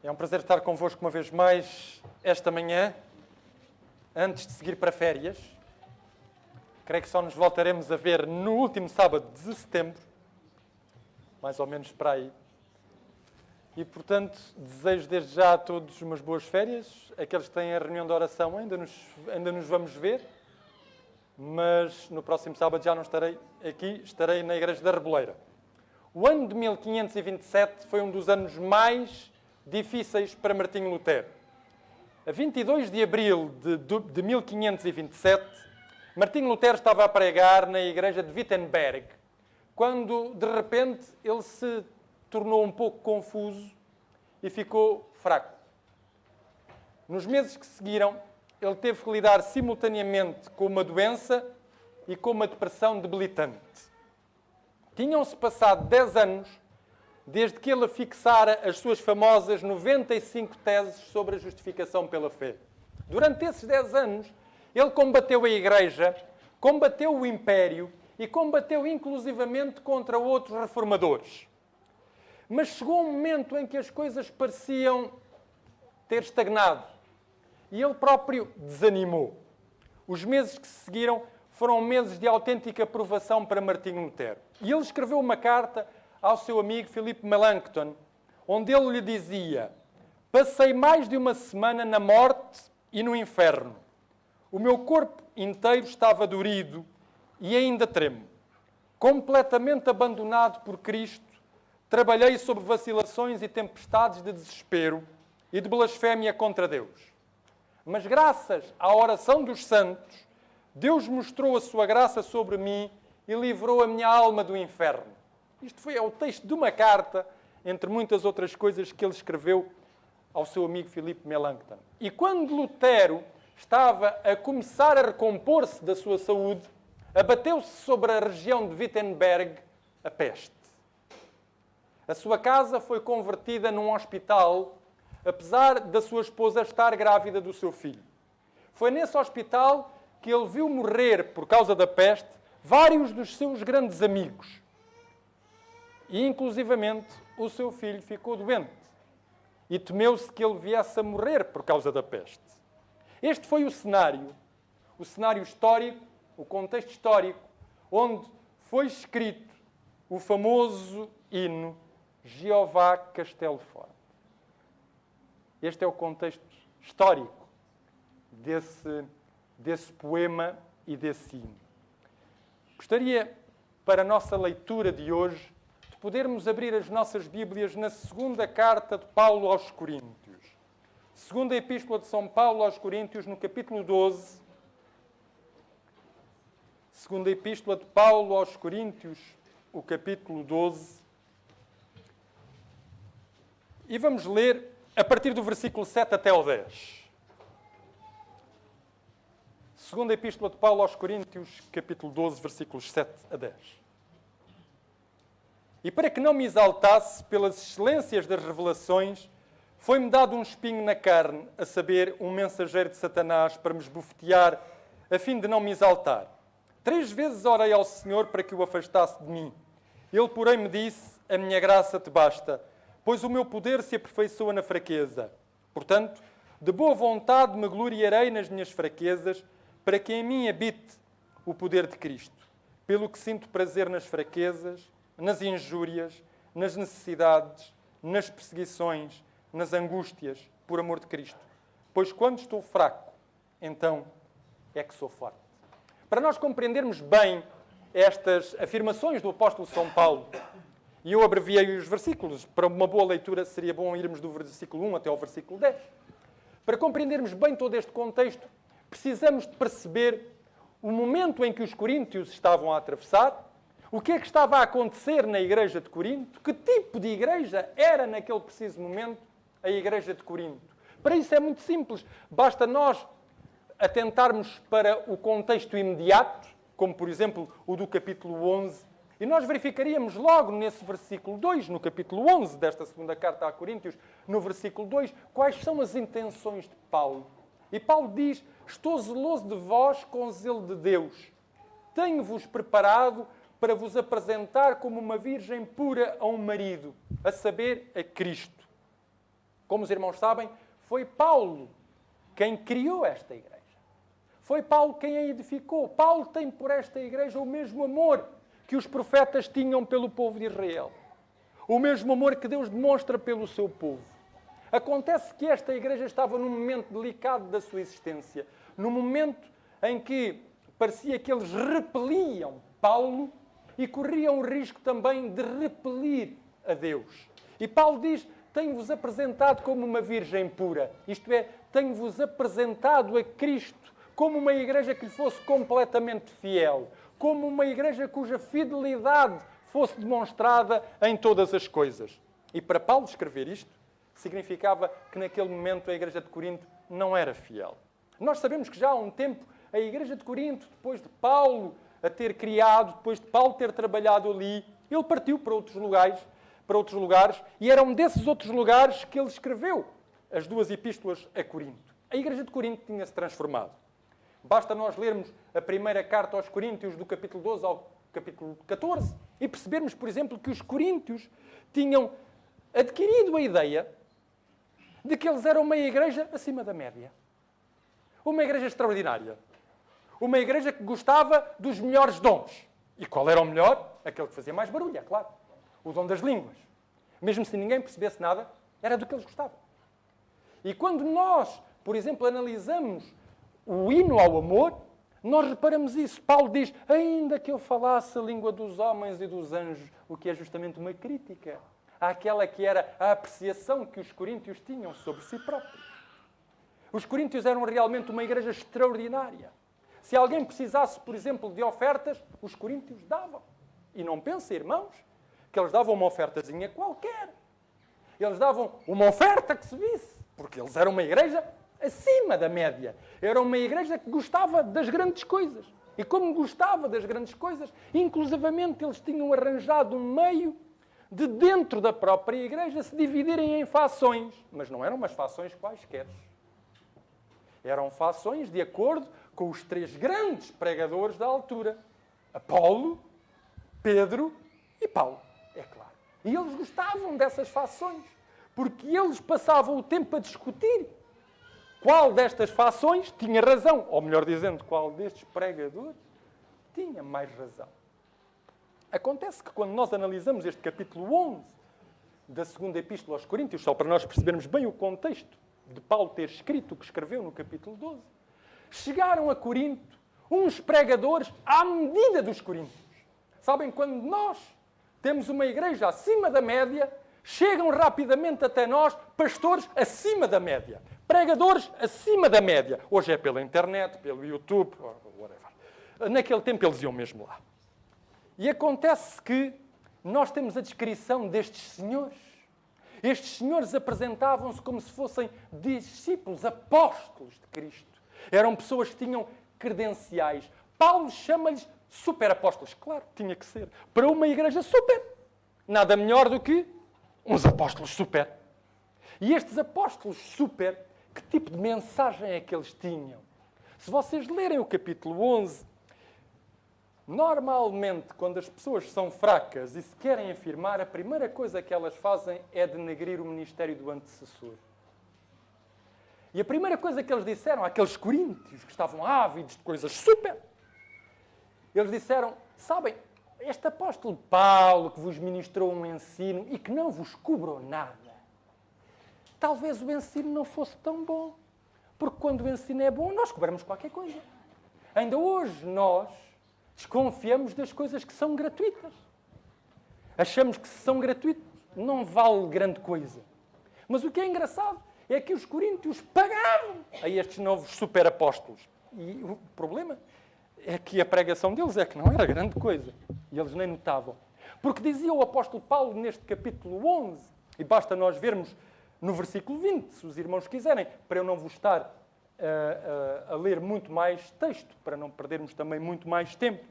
É um prazer estar convosco uma vez mais esta manhã, antes de seguir para férias. Creio que só nos voltaremos a ver no último sábado de setembro, mais ou menos para aí. E, portanto, desejo desde já a todos umas boas férias. Aqueles que têm a reunião de oração ainda nos vamos ver, mas no próximo sábado já não estarei aqui, estarei na Igreja da Reboleira. O ano de 1527 foi um dos anos mais difíceis para Martinho Lutero. A 22 de abril de 1527, Martinho Lutero estava a pregar na igreja de Wittenberg, quando, de repente, ele se tornou um pouco confuso e ficou fraco. Nos meses que seguiram, ele teve que lidar simultaneamente com uma doença e com uma depressão debilitante. Tinham-se passado 10 anos desde que ele fixara as suas famosas 95 teses sobre a justificação pela fé. Durante esses 10 anos, ele combateu a Igreja, combateu o Império e combateu inclusivamente contra outros reformadores. Mas chegou um momento em que as coisas pareciam ter estagnado e ele próprio desanimou. Os meses que se seguiram foram meses de autêntica provação para Martinho Lutero. E ele escreveu uma carta ao seu amigo Philippe Melanchthon, onde ele lhe dizia: passei mais de uma semana na morte e no inferno. O meu corpo inteiro estava dorido e ainda tremo. Completamente abandonado por Cristo, trabalhei sob vacilações e tempestades de desespero e de blasfémia contra Deus. Mas graças à oração dos santos, Deus mostrou a sua graça sobre mim e livrou a minha alma do inferno. Isto foi o texto de uma carta, entre muitas outras coisas que ele escreveu ao seu amigo Philippe Melanchthon. E quando Lutero estava a começar a recompor-se da sua saúde, abateu-se sobre a região de Wittenberg a peste. A sua casa foi convertida num hospital, apesar da sua esposa estar grávida do seu filho. Foi nesse hospital que ele viu morrer, por causa da peste, vários dos seus grandes amigos. E, inclusivamente, o seu filho ficou doente. E temeu-se que ele viesse a morrer por causa da peste. Este foi o cenário histórico, o contexto histórico, onde foi escrito o famoso hino Jeová Castelo Forte. Este é o contexto histórico desse poema e desse hino. Gostaria, para a nossa leitura de hoje, de podermos abrir as nossas Bíblias na segunda carta de Paulo aos Coríntios. Segunda Epístola de São Paulo aos Coríntios, no capítulo 12. Segunda Epístola de Paulo aos Coríntios, o capítulo 12. E vamos ler a partir do versículo 7 até ao 10. Segunda Epístola de Paulo aos Coríntios, capítulo 12, versículos 7 a 10. E para que não me exaltasse pelas excelências das revelações, foi-me dado um espinho na carne, a saber, um mensageiro de Satanás para me esbofetear, a fim de não me exaltar. 3 vezes orei ao Senhor para que o afastasse de mim. Ele, porém, me disse: a minha graça te basta, pois o meu poder se aperfeiçoa na fraqueza. Portanto, de boa vontade me gloriarei nas minhas fraquezas, para que em mim habite o poder de Cristo. Pelo que sinto prazer nas fraquezas, nas injúrias, nas necessidades, nas perseguições, nas angústias, por amor de Cristo. Pois quando estou fraco, então é que sou forte. Para nós compreendermos bem estas afirmações do apóstolo São Paulo, e eu abreviei os versículos, para uma boa leitura seria bom irmos do versículo 1 até ao versículo 10. Para compreendermos bem todo este contexto, precisamos de perceber o momento em que os coríntios estavam a atravessar, o que é que estava a acontecer na igreja de Corinto, que tipo de igreja era naquele preciso momento a igreja de Corinto. Para isso é muito simples, basta nós atentarmos para o contexto imediato, como por exemplo o do capítulo 11, e nós verificaríamos logo nesse versículo 2, no capítulo 11 desta segunda carta a Coríntios, no versículo 2, quais são as intenções de Paulo. E Paulo diz: estou zeloso de vós com zelo de Deus. Tenho-vos preparado para vos apresentar como uma virgem pura a um marido, a saber, a Cristo. Como os irmãos sabem, foi Paulo quem criou esta igreja. Foi Paulo quem a edificou. Paulo tem por esta igreja o mesmo amor que os profetas tinham pelo povo de Israel. O mesmo amor que Deus demonstra pelo seu povo. Acontece que esta igreja estava num momento delicado da sua existência. Num momento em que parecia que eles repeliam Paulo e corriam o risco também de repelir a Deus. E Paulo diz: tenho-vos apresentado como uma virgem pura. Isto é, tenho-vos apresentado a Cristo como uma igreja que lhe fosse completamente fiel. Como uma igreja cuja fidelidade fosse demonstrada em todas as coisas. E para Paulo escrever isto, significava que naquele momento a igreja de Corinto não era fiel. Nós sabemos que já há um tempo a igreja de Corinto, depois de Paulo a ter criado, depois de Paulo ter trabalhado ali, ele partiu para outros lugares, e era um desses outros lugares que ele escreveu as 2 epístolas a Corinto. A igreja de Corinto tinha-se transformado. Basta nós lermos a primeira carta aos Coríntios, do capítulo 12 ao capítulo 14, e percebermos, por exemplo, que os coríntios tinham adquirido a ideia de que eles eram uma igreja acima da média. Uma igreja extraordinária. Uma igreja que gostava dos melhores dons. E qual era o melhor? Aquele que fazia mais barulho, é claro. O dom das línguas. Mesmo se ninguém percebesse nada, era do que eles gostavam. E quando nós, por exemplo, analisamos o hino ao amor, nós reparamos isso. Paulo diz: ainda que eu falasse a língua dos homens e dos anjos, o que é justamente uma crítica àquela que era a apreciação que os coríntios tinham sobre si próprios. Os coríntios eram realmente uma igreja extraordinária. Se alguém precisasse, por exemplo, de ofertas, os coríntios davam. E não pense, irmãos, que eles davam uma ofertazinha qualquer. Eles davam uma oferta que se visse, porque eles eram uma igreja acima da média. Era uma igreja que gostava das grandes coisas. E como gostava das grandes coisas, inclusivamente eles tinham arranjado um meio de dentro da própria igreja se dividirem em fações. Mas não eram umas fações quaisquer. Eram fações de acordo com os 3 grandes pregadores da altura. Apolo, Pedro e Paulo, é claro. E eles gostavam dessas fações, porque eles passavam o tempo a discutir qual destas fações tinha razão, ou melhor dizendo, qual destes pregadores tinha mais razão. Acontece que quando nós analisamos este capítulo 11 da segunda epístola aos Coríntios, só para nós percebermos bem o contexto de Paulo ter escrito o que escreveu no capítulo 12, chegaram a Corinto uns pregadores à medida dos coríntios. Sabem, quando nós temos uma igreja acima da média, chegam rapidamente até nós pastores acima da média, pregadores acima da média. Hoje é pela internet, pelo YouTube, whatever. Naquele tempo eles iam mesmo lá. E acontece que nós temos a descrição destes senhores. Estes senhores apresentavam-se como se fossem discípulos, apóstolos de Cristo. Eram pessoas que tinham credenciais. Paulo chama-lhes superapóstolos. Claro, tinha que ser. Para uma igreja super. Nada melhor do que uns apóstolos super. E estes apóstolos super, que tipo de mensagem é que eles tinham? Se vocês lerem o capítulo 11, normalmente, quando as pessoas são fracas e se querem afirmar, a primeira coisa que elas fazem é denegrir o ministério do antecessor. E a primeira coisa que eles disseram àqueles coríntios que estavam ávidos de coisas super, eles disseram: sabem, este apóstolo Paulo que vos ministrou um ensino e que não vos cobrou nada, talvez o ensino não fosse tão bom. Porque quando o ensino é bom, nós cobramos qualquer coisa. Ainda hoje nós desconfiamos das coisas que são gratuitas. Achamos que se são gratuitas não vale grande coisa. Mas o que é engraçado é que os coríntios pagavam a estes novos superapóstolos. E o problema é que a pregação deles é que não era grande coisa. E eles nem notavam. Porque dizia o apóstolo Paulo neste capítulo 11, e basta nós vermos no versículo 20, se os irmãos quiserem, para eu não vos estar a ler muito mais texto, para não perdermos também muito mais tempo.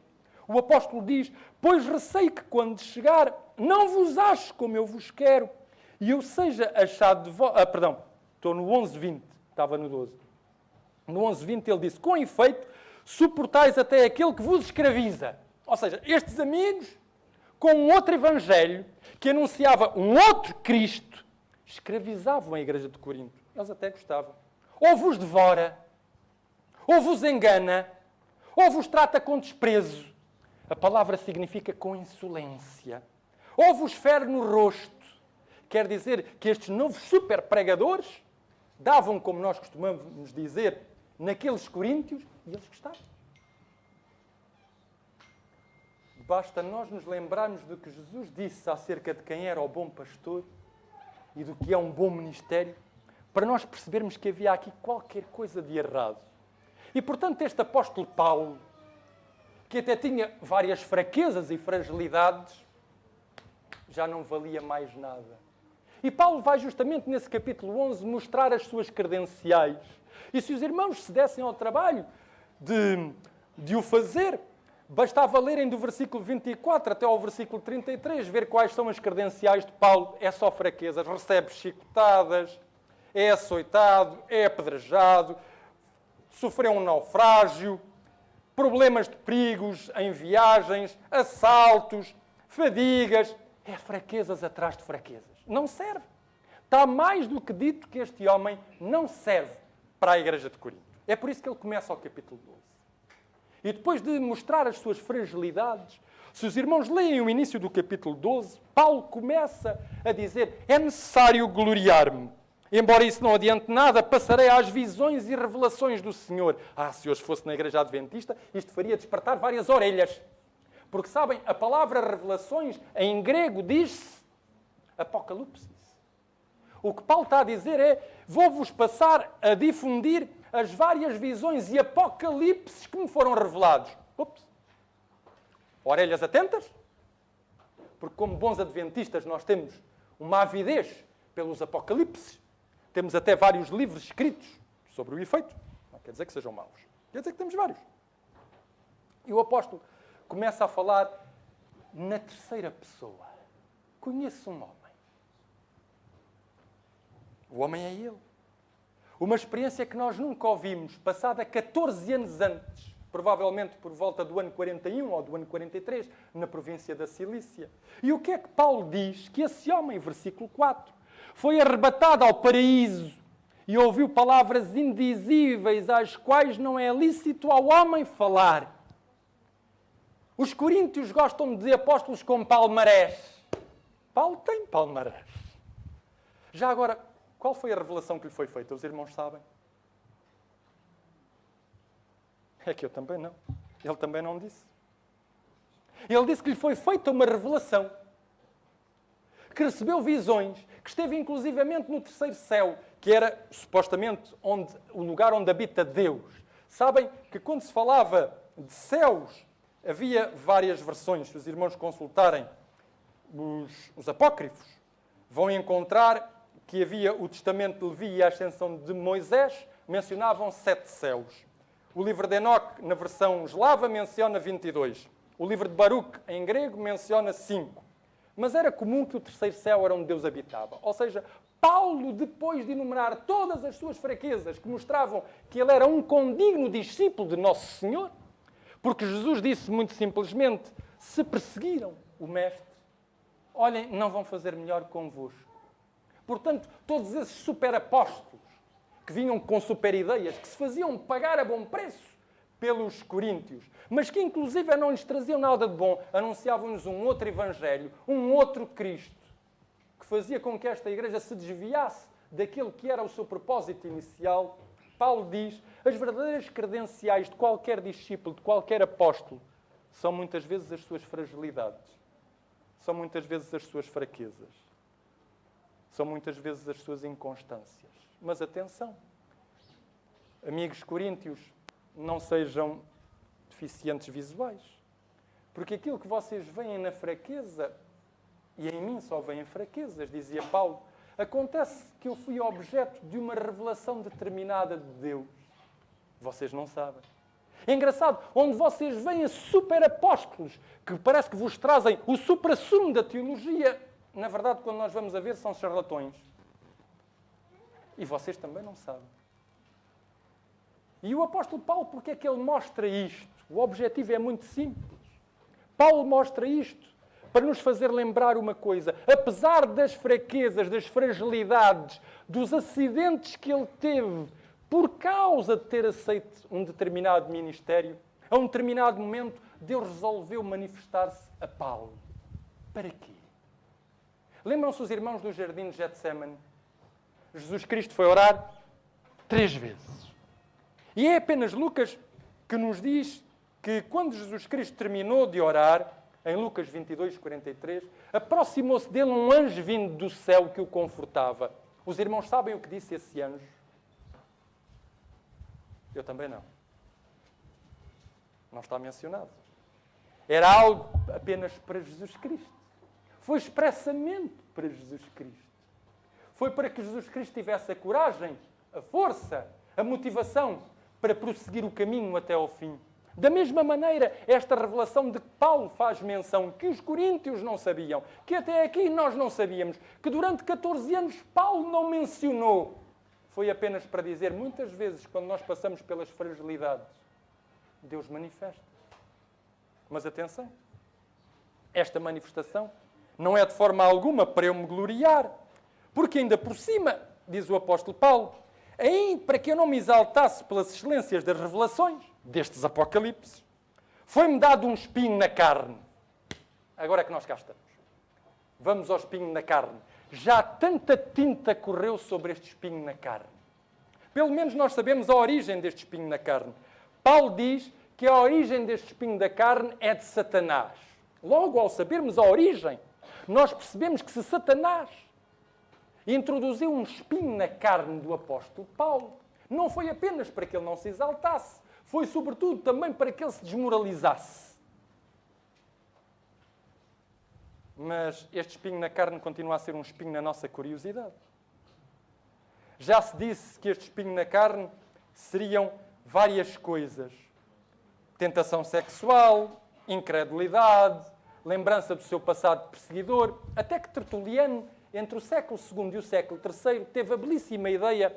O apóstolo diz: pois receio que quando chegar não vos ache como eu vos quero, e eu seja achado de vós... estou no 11:20, estava no 12. No 11:20 ele disse: com efeito, suportais até aquele que vos escraviza. Ou seja, estes amigos, com um outro evangelho, que anunciava um outro Cristo, escravizavam a igreja de Corinto. Eles até gostavam. Ou vos devora, ou vos engana, ou vos trata com desprezo. A palavra significa com insolência. Ou vos fere no rosto. Quer dizer que estes novos super pregadores davam, como nós costumamos dizer, naqueles coríntios, e eles gostavam. Basta nós nos lembrarmos do que Jesus disse acerca de quem era o bom pastor e do que é um bom ministério, para nós percebermos que havia aqui qualquer coisa de errado. E, portanto, este apóstolo Paulo, que até tinha várias fraquezas e fragilidades, já não valia mais nada. E Paulo vai justamente nesse capítulo 11 mostrar as suas credenciais. E se os irmãos se dessem ao trabalho de o fazer, bastava lerem do versículo 24 até ao versículo 33, ver quais são as credenciais de Paulo. É só fraquezas, recebe chicotadas, é açoitado, é apedrejado, sofreu um naufrágio, problemas de perigos em viagens, assaltos, fadigas. É fraquezas atrás de fraquezas. Não serve. Está mais do que dito que este homem não serve para a igreja de Corinto. É por isso que ele começa ao capítulo 12. E depois de mostrar as suas fragilidades, se os irmãos leem o início do capítulo 12, Paulo começa a dizer: é necessário gloriar-me. Embora isso não adiante nada, passarei às visões e revelações do Senhor. Se hoje fosse na igreja adventista, isto faria despertar várias orelhas. Porque, sabem, a palavra revelações, em grego, diz-se Apocalipse. O que Paulo está a dizer é: vou-vos passar a difundir as várias visões e apocalipses que me foram revelados. Orelhas atentas, porque como bons adventistas nós temos uma avidez pelos apocalipses. Temos até vários livros escritos sobre o efeito. Não quer dizer que sejam maus. Quer dizer que temos vários. E o apóstolo começa a falar na terceira pessoa. Conheço um homem. O homem é ele. Uma experiência que nós nunca ouvimos, passada 14 anos antes, provavelmente por volta do ano 41 ou do ano 43, na província da Cilícia. E o que é que Paulo diz? Que esse homem, versículo 4, foi arrebatado ao paraíso e ouviu palavras indizíveis, às quais não é lícito ao homem falar. Os coríntios gostam de apóstolos com palmarés. Paulo tem palmarés. Já agora, qual foi a revelação que lhe foi feita? Os irmãos sabem? É que eu também não. Ele também não disse. Ele disse que lhe foi feita uma revelação. Que recebeu visões. Que esteve inclusivamente no terceiro céu. Que era, supostamente, o lugar onde habita Deus. Sabem que quando se falava de céus, havia várias versões. Se os irmãos consultarem os apócrifos, vão encontrar que havia o testamento de Levi e a ascensão de Moisés, mencionavam 7 céus. O livro de Enoque, na versão eslava, menciona 22. O livro de Baruque, em grego, menciona 5. Mas era comum que o terceiro céu era onde Deus habitava. Ou seja, Paulo, depois de enumerar todas as suas fraquezas que mostravam que ele era um condigno discípulo de Nosso Senhor, porque Jesus disse muito simplesmente: se perseguiram o Mestre, olhem, não vão fazer melhor convosco. Portanto, todos esses superapóstolos que vinham com super ideias, que se faziam pagar a bom preço pelos coríntios, mas que inclusive não lhes traziam nada de bom, anunciavam-nos um outro evangelho, um outro Cristo, que fazia com que esta igreja se desviasse daquilo que era o seu propósito inicial. Paulo diz: as verdadeiras credenciais de qualquer discípulo, de qualquer apóstolo, são muitas vezes as suas fragilidades, são muitas vezes as suas fraquezas, são muitas vezes as suas inconstâncias. Mas atenção, amigos coríntios, não sejam deficientes visuais, porque aquilo que vocês veem na fraqueza, e em mim só veem fraquezas, dizia Paulo, acontece que eu fui objeto de uma revelação determinada de Deus. Vocês não sabem. É engraçado, onde vocês veem superapóstolos, que parece que vos trazem o suprassumo da teologia, na verdade, quando nós vamos a ver, são charlatões. E vocês também não sabem. E o apóstolo Paulo, porque é que ele mostra isto? O objetivo é muito simples. Paulo mostra isto para nos fazer lembrar uma coisa. Apesar das fraquezas, das fragilidades, dos acidentes que ele teve por causa de ter aceito um determinado ministério, a um determinado momento, Deus resolveu manifestar-se a Paulo. Para quê? Lembram-se os irmãos do jardim de Getsemane? Jesus Cristo foi orar 3 vezes. E é apenas Lucas que nos diz que quando Jesus Cristo terminou de orar, em Lucas 22, 43, aproximou-se dele um anjo vindo do céu que o confortava. Os irmãos sabem o que disse esse anjo? Eu também não. Não está mencionado. Era algo apenas para Jesus Cristo. Foi expressamente para Jesus Cristo. Foi para que Jesus Cristo tivesse a coragem, a força, a motivação para prosseguir o caminho até ao fim. Da mesma maneira, esta revelação de que Paulo faz menção, que os coríntios não sabiam, que até aqui nós não sabíamos, que durante 14 anos Paulo não mencionou, foi apenas para dizer, muitas vezes, quando nós passamos pelas fragilidades, Deus manifesta. Mas atenção, esta manifestação não é de forma alguma para eu me gloriar, porque ainda por cima, diz o apóstolo Paulo, aí para que eu não me exaltasse pelas excelências das revelações, destes apocalipses, foi-me dado um espinho na carne. Agora é que nós cá estamos. Vamos ao espinho na carne. Já tanta tinta correu sobre este espinho na carne. Pelo menos nós sabemos a origem deste espinho na carne. Paulo diz que a origem deste espinho da carne é de Satanás. Logo, ao sabermos a origem, nós percebemos que se Satanás introduziu um espinho na carne do apóstolo Paulo, não foi apenas para que ele não se exaltasse, foi sobretudo também para que ele se desmoralizasse. Mas este espinho na carne continua a ser um espinho na nossa curiosidade. Já se disse que este espinho na carne seriam várias coisas. Tentação sexual, incredulidade, lembrança do seu passado perseguidor, até que Tertuliano, entre o século II e o século III, teve a belíssima ideia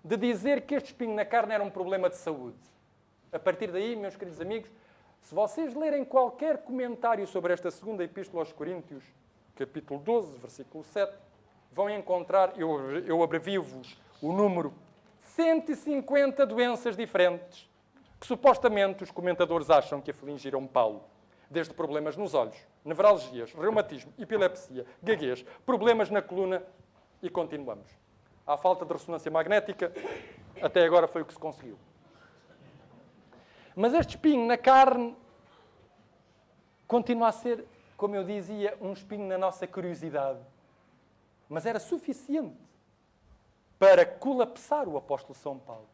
de dizer que este espinho na carne era um problema de saúde. A partir daí, meus queridos amigos, se vocês lerem qualquer comentário sobre esta segunda epístola aos Coríntios, capítulo 12, versículo 7, vão encontrar, eu abrevio-vos o número, 150 doenças diferentes que supostamente os comentadores acham que afligiram Paulo. Desde problemas nos olhos, nevralgias, reumatismo, epilepsia, gaguez, problemas na coluna e continuamos. À falta de ressonância magnética, até agora foi o que se conseguiu. Mas este espinho na carne continua a ser, como eu dizia, um espinho na nossa curiosidade. Mas era suficiente para colapsar o apóstolo São Paulo.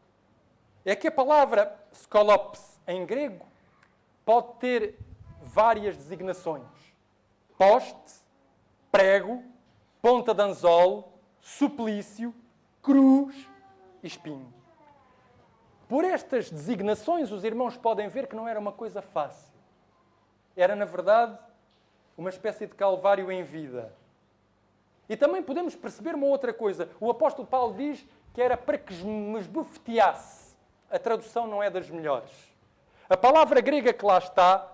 É que a palavra skolopes, em grego, pode ter várias designações. Poste, prego, ponta de anzol, suplício, cruz e espinho. Por estas designações, os irmãos podem ver que não era uma coisa fácil. Era, na verdade, uma espécie de calvário em vida. E também podemos perceber uma outra coisa. O apóstolo Paulo diz que era para que me esbofeteasse. A tradução não é das melhores. A palavra grega que lá está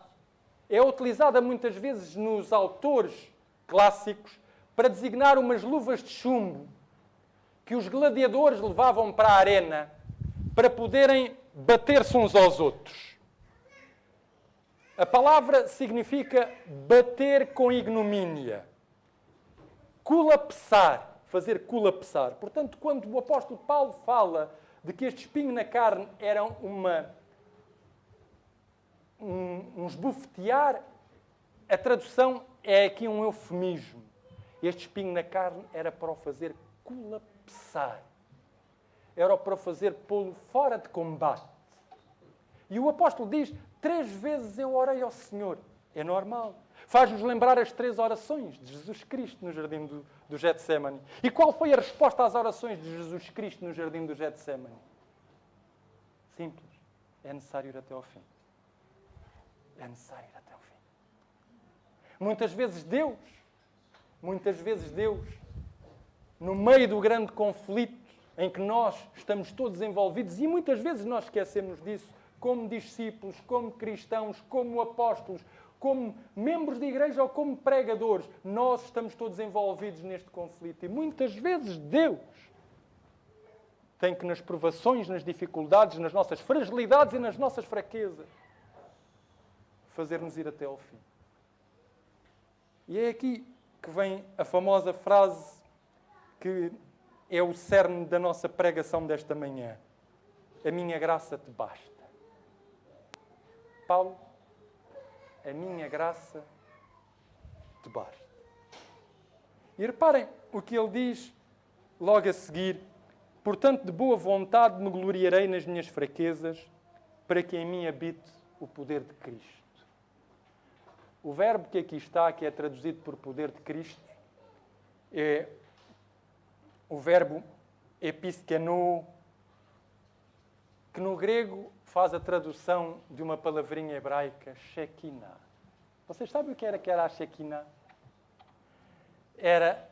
é utilizada muitas vezes nos autores clássicos para designar umas luvas de chumbo que os gladiadores levavam para a arena para poderem bater-se uns aos outros. A palavra significa bater com ignomínia. Colapsar, fazer colapsar. Portanto, quando o apóstolo Paulo fala de que este espinho na carne era um esbofetear, a tradução é aqui um eufemismo. Este espinho na carne era para o fazer colapsar. Era para o fazer pô-lo fora de combate. E o apóstolo diz, 3 vezes eu orei ao Senhor. É normal. Faz-nos lembrar as 3 orações de Jesus Cristo no jardim do Getsemane. E qual foi a resposta às orações de Jesus Cristo no jardim do Getsemane? Simples. É necessário ir até ao fim. É necessário ir até ao fim. Muitas vezes Deus, no meio do grande conflito em que nós estamos todos envolvidos, e muitas vezes nós esquecemos disso, como discípulos, como cristãos, como apóstolos, como membros de igreja ou como pregadores, nós estamos todos envolvidos neste conflito. E muitas vezes Deus tem que, nas provações, nas dificuldades, nas nossas fragilidades e nas nossas fraquezas, fazer-nos ir até ao fim. E é aqui que vem a famosa frase que é o cerne da nossa pregação desta manhã. A minha graça te basta. Paulo, a minha graça te basta. E reparem o que ele diz logo a seguir. Portanto, de boa vontade me gloriarei nas minhas fraquezas, para que em mim habite o poder de Cristo. O verbo que aqui está, que é traduzido por poder de Cristo, é o verbo episkeno, que no grego faz a tradução de uma palavrinha hebraica, Shekinah. Vocês sabem o que era a Shekinah? Era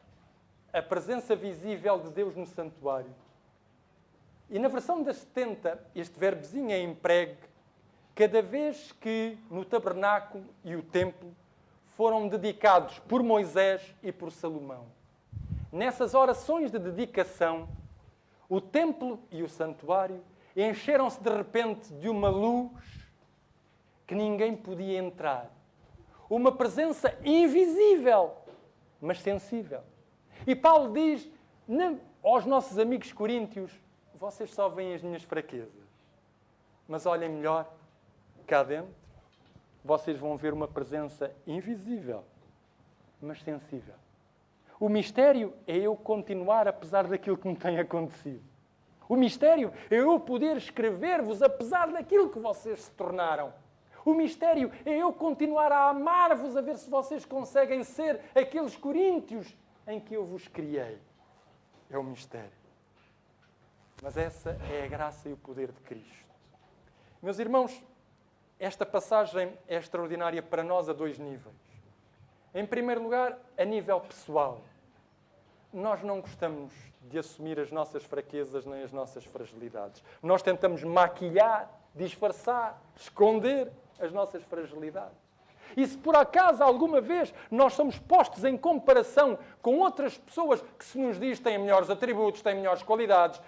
a presença visível de Deus no santuário. E na versão das 70, este verbozinho é empregue cada vez que no tabernáculo e o templo foram dedicados por Moisés e por Salomão. Nessas orações de dedicação, o templo e o santuário encheram-se de repente de uma luz que ninguém podia entrar. Uma presença invisível, mas sensível. E Paulo diz aos nossos amigos coríntios: vocês só veem as minhas fraquezas, mas olhem melhor, cá dentro, vocês vão ver uma presença invisível, mas sensível. O mistério é eu continuar apesar daquilo que me tem acontecido. O mistério é eu poder escrever-vos apesar daquilo que vocês se tornaram. O mistério é eu continuar a amar-vos, a ver se vocês conseguem ser aqueles coríntios em que eu vos criei. É o mistério. Mas essa é a graça e o poder de Cristo. Meus irmãos, esta passagem é extraordinária para nós a dois níveis. Em primeiro lugar, a nível pessoal. Nós não gostamos de assumir as nossas fraquezas nem as nossas fragilidades. Nós tentamos maquilhar, disfarçar, esconder as nossas fragilidades. E se por acaso alguma vez nós somos postos em comparação com outras pessoas que se nos diz têm melhores atributos, têm melhores qualidades,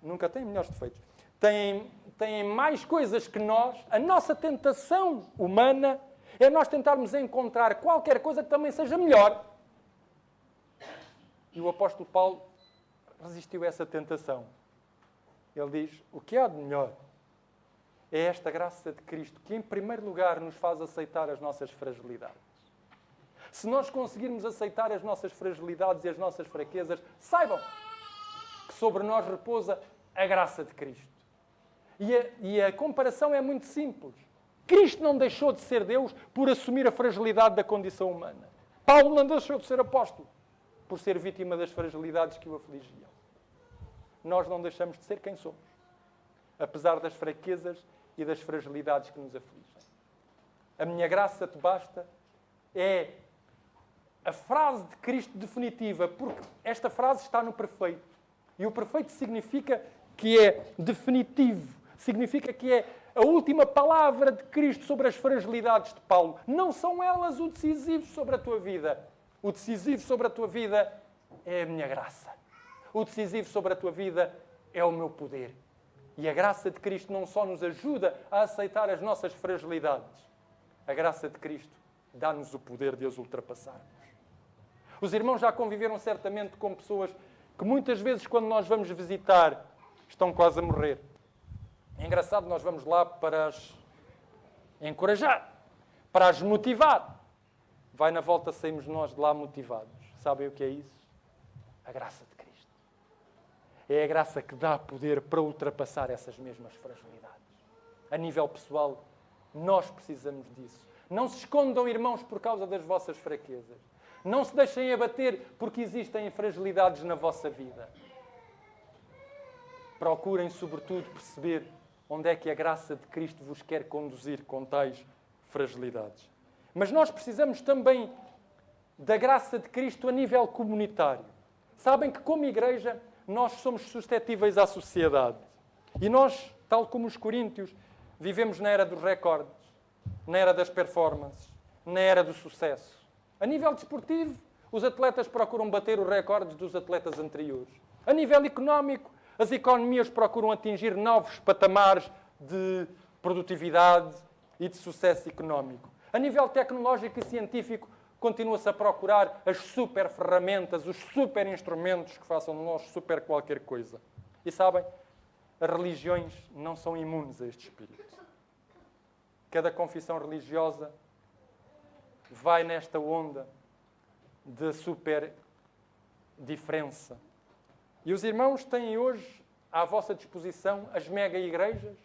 nunca têm melhores defeitos, têm mais coisas que nós, a nossa tentação humana é nós tentarmos encontrar qualquer coisa que também seja melhor. E o apóstolo Paulo resistiu a essa tentação. Ele diz: o que há de melhor é esta graça de Cristo, que em primeiro lugar nos faz aceitar as nossas fragilidades. Se nós conseguirmos aceitar as nossas fragilidades e as nossas fraquezas, saibam que sobre nós repousa a graça de Cristo. E a comparação é muito simples. Cristo não deixou de ser Deus por assumir a fragilidade da condição humana. Paulo não deixou de ser apóstolo por ser vítima das fragilidades que o afligiam. Nós não deixamos de ser quem somos, apesar das fraquezas e das fragilidades que nos afligem. A minha graça te basta é a frase de Cristo definitiva, porque esta frase está no perfeito. E o perfeito significa que é definitivo, significa que é a última palavra de Cristo sobre as fragilidades de Paulo. Não são elas o decisivo sobre a tua vida. O decisivo sobre a tua vida é a minha graça. O decisivo sobre a tua vida é o meu poder. E a graça de Cristo não só nos ajuda a aceitar as nossas fragilidades. A graça de Cristo dá-nos o poder de as ultrapassarmos. Os irmãos já conviveram certamente com pessoas que muitas vezes, quando nós vamos visitar, estão quase a morrer. É engraçado, nós vamos lá para as encorajar, para as motivar. Vai na volta, saímos nós de lá motivados. Sabem o que é isso? A graça de Cristo. É a graça que dá poder para ultrapassar essas mesmas fragilidades. A nível pessoal, nós precisamos disso. Não se escondam, irmãos, por causa das vossas fraquezas. Não se deixem abater porque existem fragilidades na vossa vida. Procurem, sobretudo, perceber onde é que a graça de Cristo vos quer conduzir com tais fragilidades. Mas nós precisamos também da graça de Cristo a nível comunitário. Sabem que, como igreja, nós somos suscetíveis à sociedade. E nós, tal como os coríntios, vivemos na era dos recordes. na era das performances, na era do sucesso. A nível desportivo, os atletas procuram bater os recordes dos atletas anteriores. A nível económico, as economias procuram atingir novos patamares de produtividade e de sucesso económico. A nível tecnológico e científico, continua-se a procurar as super ferramentas, os super instrumentos que façam de nós super qualquer coisa. E sabem, as religiões não são imunes a este espírito. Cada confissão religiosa vai nesta onda de super diferença. E os irmãos têm hoje à vossa disposição as mega-igrejas,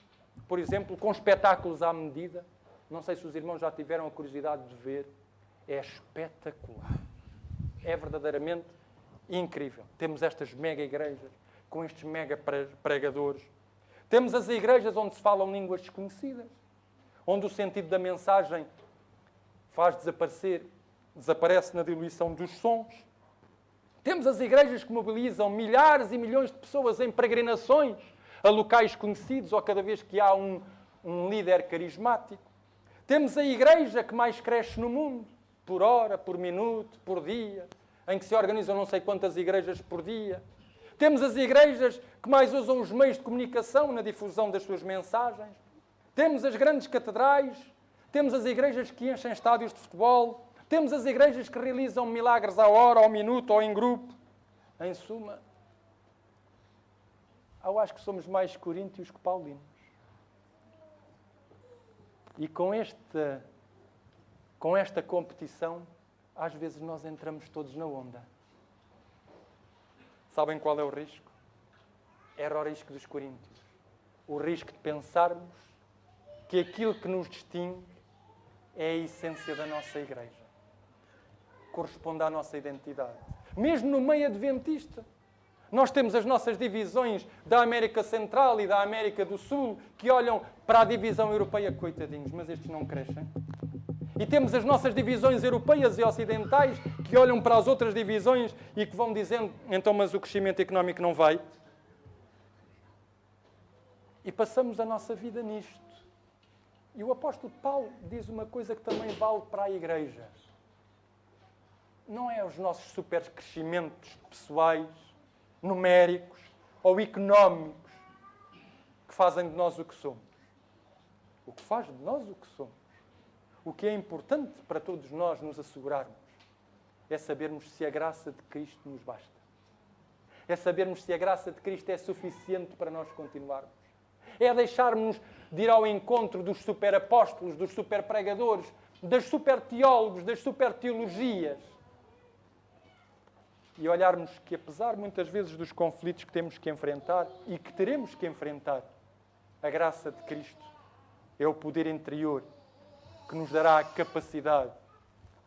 por exemplo, com espetáculos à medida. Não sei se os irmãos já tiveram a curiosidade de ver. É espetacular. É verdadeiramente incrível. Temos estas mega-igrejas com estes mega-pregadores. Temos as igrejas onde se falam línguas desconhecidas, onde o sentido da mensagem desaparece na diluição dos sons. Temos as igrejas que mobilizam milhares e milhões de pessoas em peregrinações a locais conhecidos ou cada vez que há um líder carismático. Temos a igreja que mais cresce no mundo, por hora, por minuto, por dia, em que se organizam não sei quantas igrejas por dia. Temos as igrejas que mais usam os meios de comunicação na difusão das suas mensagens. Temos as grandes catedrais, temos as igrejas que enchem estádios de futebol, temos as igrejas que realizam milagres à hora, ao minuto ou em grupo. Em suma, eu acho que somos mais coríntios que paulinos. E com esta competição, às vezes nós entramos todos na onda. Sabem qual é o risco? Era o risco dos coríntios. O risco de pensarmos que aquilo que nos distingue é a essência da nossa igreja. Corresponde à nossa identidade. Mesmo no meio adventista, nós temos as nossas divisões da América Central e da América do Sul que olham para a divisão europeia, coitadinhos, mas estes não crescem. E temos as nossas divisões europeias e ocidentais que olham para as outras divisões e que vão dizendo, então, mas o crescimento económico não vai. E passamos a nossa vida nisto. E o apóstolo Paulo diz uma coisa que também vale para a igreja. Não é os nossos super crescimentos pessoais, numéricos ou económicos que fazem de nós o que somos. O que faz de nós o que somos, o que é importante para todos nós nos assegurarmos, é sabermos se a graça de Cristo nos basta. É sabermos se a graça de Cristo é suficiente para nós continuarmos. É deixarmos de ir ao encontro dos super apóstolos, dos super pregadores, das super teólogos, das super teologias. E olharmos que, apesar muitas vezes dos conflitos que temos que enfrentar e que teremos que enfrentar, a graça de Cristo é o poder interior que nos dará a capacidade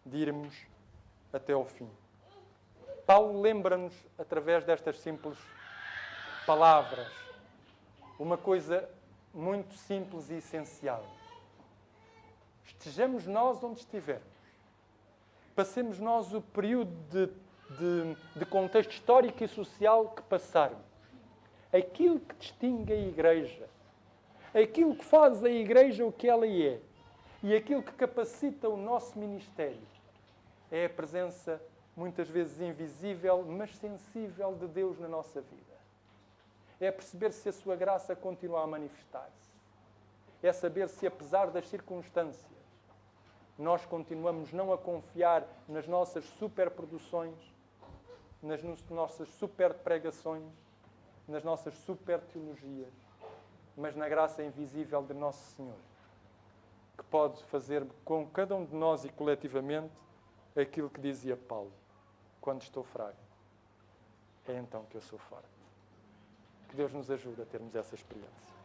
de irmos até ao fim. Paulo lembra-nos, através destas simples palavras, uma coisa muito simples e essencial. Estejamos nós onde estivermos. Passemos nós o período de contexto histórico e social que passarmos. Aquilo que distingue a Igreja, aquilo que faz a Igreja o que ela é e aquilo que capacita o nosso ministério é a presença, muitas vezes invisível, mas sensível de Deus na nossa vida. É perceber se a sua graça continua a manifestar-se. É saber se, apesar das circunstâncias, nós continuamos não a confiar nas nossas superproduções, nas nossas super pregações, nas nossas super teologias, mas na graça invisível de Nosso Senhor, que pode fazer com cada um de nós e coletivamente aquilo que dizia Paulo: quando estou fraco, é então que eu sou forte. Que Deus nos ajude a termos essa experiência.